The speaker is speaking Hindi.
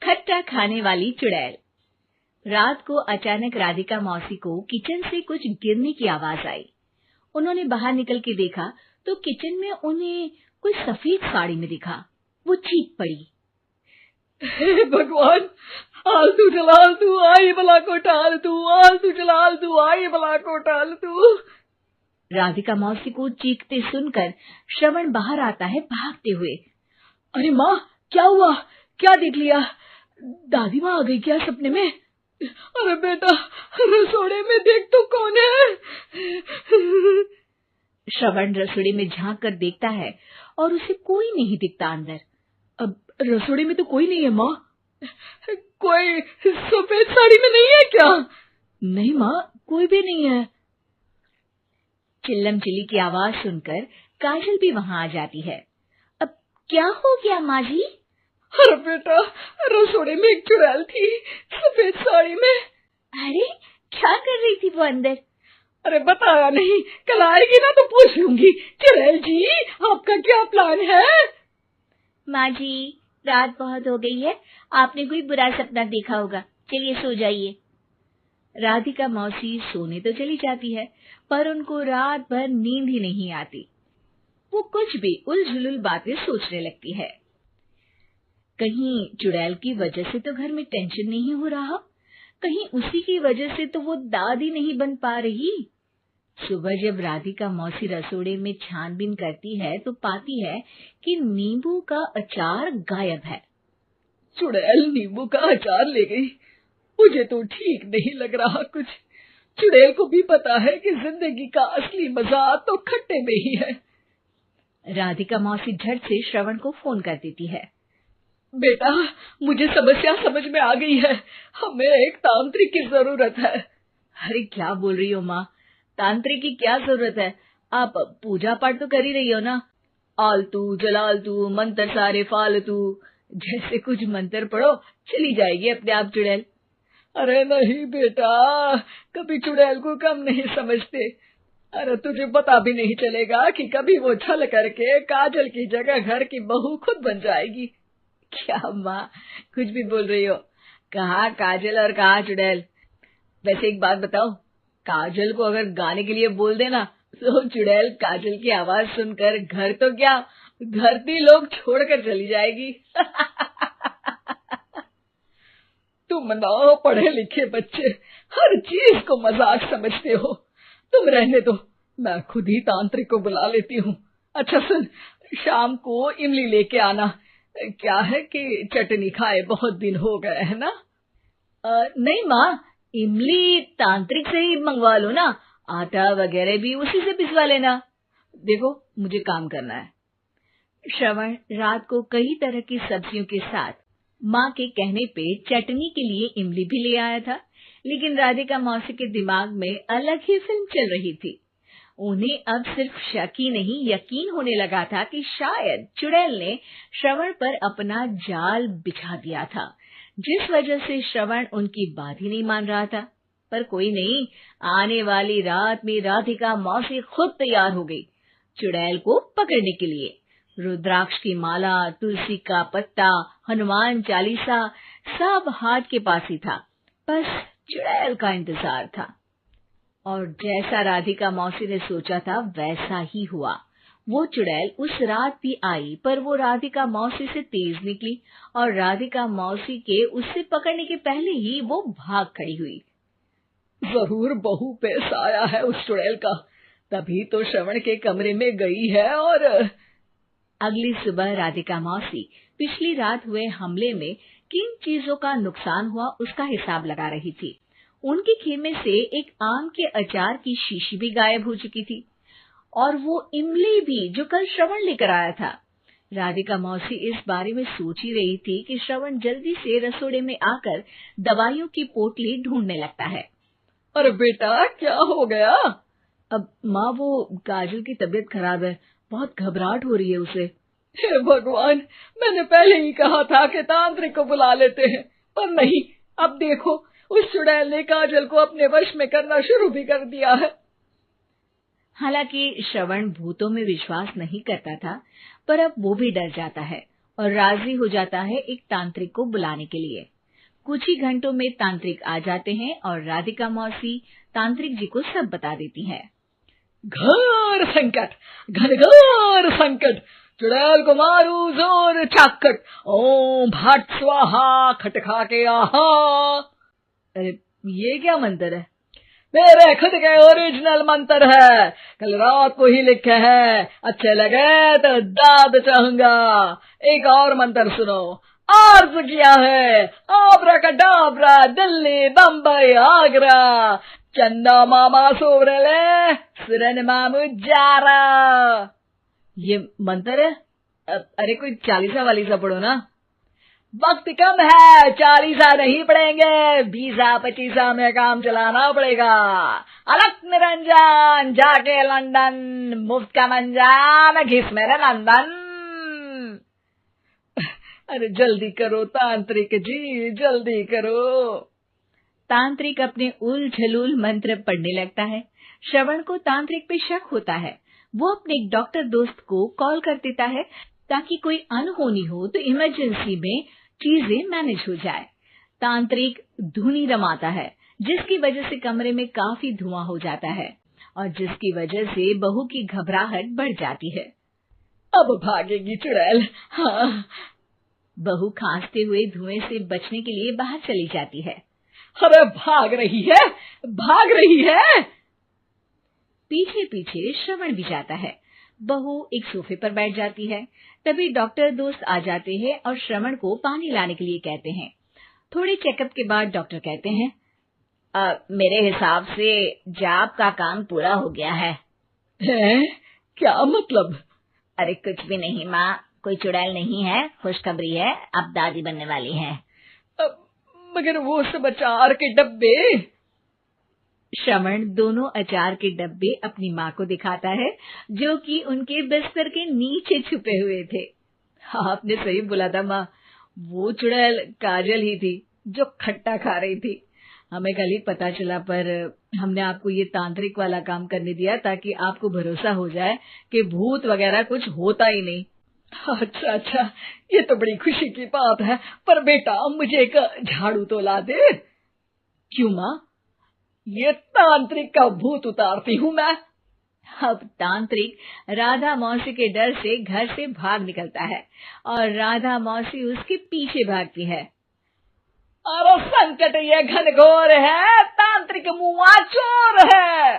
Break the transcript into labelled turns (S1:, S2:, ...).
S1: खट्टा खाने वाली चुड़ैल। रात को अचानक राधिका मौसी को किचन से कुछ गिरने की आवाज आई। उन्होंने बाहर निकल के देखा तो किचन में उन्हें कोई सफेद साड़ी में दिखा। वो चीख पड़ी,
S2: हे भगवान, आलतू जलालतू आई भला को टाल तू, आलतू जलालतू आई भला को टाल तू।
S1: राधिका मौसी को चीखते सुनकर श्रवण बाहर आता है भागते हुए।
S2: अरे माँ, क्या हुआ? क्या देख लिया? दादी माँ आ गई क्या सपने में? अरे बेटा, रसोड़े में देख तो कौन है?
S1: श्रवण रसोड़े में झांक कर देखता है और उसे कोई नहीं दिखता अंदर।
S2: अब रसोड़े में तो कोई नहीं है माँ। कोई सफेद साड़ी में नहीं है क्या? नहीं माँ, कोई भी नहीं है।
S1: चिल्लम चिल्ली की आवाज सुनकर काजल भी वहां आ जाती है। अब क्या हो गया माँ जी?
S2: अरे बेटा, रसोड़े में एक चुड़ैल थी सफेद साड़ी में।
S1: अरे क्या कर रही थी वो अंदर?
S2: अरे बताया नहीं, कल आएगी ना तो पूछ लूंगी। चुड़ैल जी, आपका क्या प्लान है?
S1: माँ जी, रात बहुत हो गई है, आपने कोई बुरा सपना देखा होगा, चलिए सो जाइए। राधिका मौसी सोने तो चली जाती है, पर उनको रात भर नींद ही नहीं आती। वो कुछ भी उलझुल बातें सोचने लगती है। कहीं चुड़ैल की वजह से तो घर में टेंशन नहीं हो रहा, कहीं उसी की वजह से तो वो दादी नहीं बन पा रही। सुबह जब राधिका मौसी रसोड़े में छानबीन करती है तो पाती है कि नींबू का अचार गायब है।
S2: चुड़ैल नींबू का अचार ले गई, मुझे तो ठीक नहीं लग रहा कुछ। चुड़ैल को भी पता है कि जिंदगी का असली मजा तो खट्टे में ही है।
S1: राधिका मौसी झट से श्रवण को फोन कर देती है।
S2: बेटा, मुझे समस्या समझ में आ गई है, हमें एक तांत्रिक की जरूरत है।
S1: अरे क्या बोल रही हो माँ, तांत्रिक की क्या जरूरत है? आप पूजा पाठ तो कर ही रही हो ना। आलतू जलालतू मंत्र सारे फालतू जैसे कुछ मंत्र पढ़ो, चली जाएगी अपने आप चुड़ैल।
S2: अरे नहीं बेटा, कभी चुड़ैल को कम नहीं समझते। अरे तुझे पता भी नहीं चलेगा कि कभी वो छल करके काजल की जगह घर की बहू खुद बन जाएगी।
S1: क्या माँ, कुछ भी बोल रही हो? कहाँ काजल और कहाँ चुड़ैल? वैसे एक बात बताओ, काजल को अगर गाने के लिए बोल देना तो चुड़ैल काजल की आवाज सुनकर घर तो क्या धरती लोग छोड़कर चली जाएगी।
S2: तुम ना पढ़े लिखे बच्चे हर चीज को मजाक समझते हो। तुम रहने दो, मैं खुद ही तांत्रिक को बुला लेती हूँ। अच्छा सुन, शाम को इमली लेके आना। क्या है कि चटनी खाए बहुत दिन हो गए है ना?
S1: नहीं माँ, इमली तांत्रिक से ही मंगवा लो ना, आटा वगैरह भी उसी से पिसवा लेना। देखो मुझे काम करना है। श्रवण रात को कई तरह की सब्जियों के साथ माँ के कहने पे चटनी के लिए इमली भी ले आया था, लेकिन राधिका मौसी के दिमाग में अलग ही फिल्म चल रही थी। उन्हें अब सिर्फ शक ही नहीं यकीन होने लगा था कि शायद चुड़ैल ने श्रवण पर अपना जाल बिछा दिया था, जिस वजह से श्रवण उनकी बात ही नहीं मान रहा था। पर कोई नहीं, आने वाली रात में राधिका मौसी खुद तैयार हो गई चुड़ैल को पकड़ने के लिए। रुद्राक्ष की माला, तुलसी का पत्ता, हनुमान चालीसा सब हाथ के पास ही था, बस चुड़ैल का इंतजार था। और जैसा राधिका मौसी ने सोचा था वैसा ही हुआ। वो चुड़ैल उस रात भी आई, पर वो राधिका मौसी से तेज निकली और राधिका मौसी के उससे पकड़ने के पहले ही वो भाग खड़ी हुई।
S2: जरूर बहू पे साया है उस चुड़ैल का, तभी तो श्रवण के कमरे में गई है। और
S1: अगली सुबह राधिका मौसी पिछली रात हुए हमले में किन चीजों का नुकसान हुआ उसका हिसाब लगा रही थी। उनके खेमे से एक आम के अचार की शीशी भी गायब हो चुकी थी, और वो इमली भी जो कल श्रवण लेकर आया था। राधिका मौसी इस बारे में सोच ही रही थी कि श्रवण जल्दी से रसोड़े में आकर दवाइयों की पोटली ढूंढने लगता है।
S2: अरे बेटा, क्या हो गया?
S1: अब माँ, वो काजल की तबीयत खराब है, बहुत घबराहट हो रही है उसे।
S2: हे भगवान, मैंने पहले ही कहा था कि तांत्रिक को बुला लेते हैं, पर नहीं, अब देखो उस चुड़ैल ने काजल को अपने वश में करना शुरू भी कर दिया है।
S1: हालांकि श्रवण भूतों में विश्वास नहीं करता था, पर अब वो भी डर जाता है। और राजी हो जाता है एक तांत्रिक को बुलाने के लिए। कुछ ही घंटों में तांत्रिक आ जाते हैं और राधिका मौसी तांत्रिक जी को सब बता देती है।
S2: घोर संकट, घनघोर संकट, चुड़ैल को मारू जोर चाकट, ओम भट स्वाहा खटखा के आहा।
S1: अरे ये क्या मंत्र है?
S2: मेरे खुद के ओरिजिनल मंत्र है, कल रात को ही लिखे हैं, अच्छे लगे तो दाद चाहूंगा। एक और मंत्र सुनो, अर्ज किया है आब्राकडाब्रा, दिल्ली बम्बई आगरा, चंदा मामा सोरले सुरन मामू जारा।
S1: ये मंत्र है? अरे कोई 40 वालीसा पढ़ो ना।
S2: वक्त कम है, 40 नहीं पड़ेंगे, 20-25 में काम चलाना पड़ेगा। अलग निरंजन जाके लंदन, मुफ्त का मंजान घिस मेरे नंदन। अरे जल्दी करो तांत्रिक जी, जल्दी करो।
S1: तांत्रिक अपने उल झलूल मंत्र पढ़ने लगता है। श्रवण को तांत्रिक पे शक होता है। वो अपने एक डॉक्टर दोस्त को कॉल कर देता है ताकि कोई अनहोनी हो तो इमरजेंसी में चीजें मैनेज हो जाए। तांत्रिक धुनी रमाता है, जिसकी वजह से कमरे में काफी धुआं हो जाता है और जिसकी वजह से बहू की घबराहट बढ़ जाती है।
S2: अब भागेगी चुड़ैल। हाँ।
S1: बहू खांसते हुए धुएं से बचने के लिए बाहर चली जाती है।
S2: अरे भाग रही है, भाग रही है।
S1: पीछे पीछे श्रवण भी जाता है। बहू एक सोफे पर बैठ जाती है। तभी डॉक्टर दोस्त आ जाते हैं और श्रवण को पानी लाने के लिए कहते हैं। थोड़े चेकअप के बाद डॉक्टर कहते हैं, मेरे हिसाब से जाप का काम पूरा हो गया है।
S2: क्या मतलब?
S1: अरे कुछ भी नहीं माँ, कोई चुड़ैल नहीं है, खुशखबरी है, अब दादी बनने वाली है।
S2: मगर वो सब अचार के डब्बे।
S1: श्रवण दोनों अचार के डब्बे अपनी माँ को दिखाता है, जो कि उनके बिस्तर के नीचे छुपे हुए थे। आपने सही बोला था माँ, वो चुड़ैल काजल ही थी जो खट्टा खा रही थी। हमें कल ही पता चला, पर हमने आपको ये तांत्रिक वाला काम करने दिया ताकि आपको भरोसा हो जाए कि भूत वगैरह कुछ होता ही नहीं।
S2: अच्छा अच्छा, ये तो बड़ी खुशी की बात है, पर बेटा मुझे एक झाड़ू तो ला दे।
S1: क्यों माँ?
S2: ये तांत्रिक का भूत उतारती हूँ मैं।
S1: अब तांत्रिक राधा मौसी के डर से घर से भाग निकलता है और राधा मौसी उसके पीछे भागती है।
S2: अरे संकट ये घनघोर है, तांत्रिक मुआ चोर है।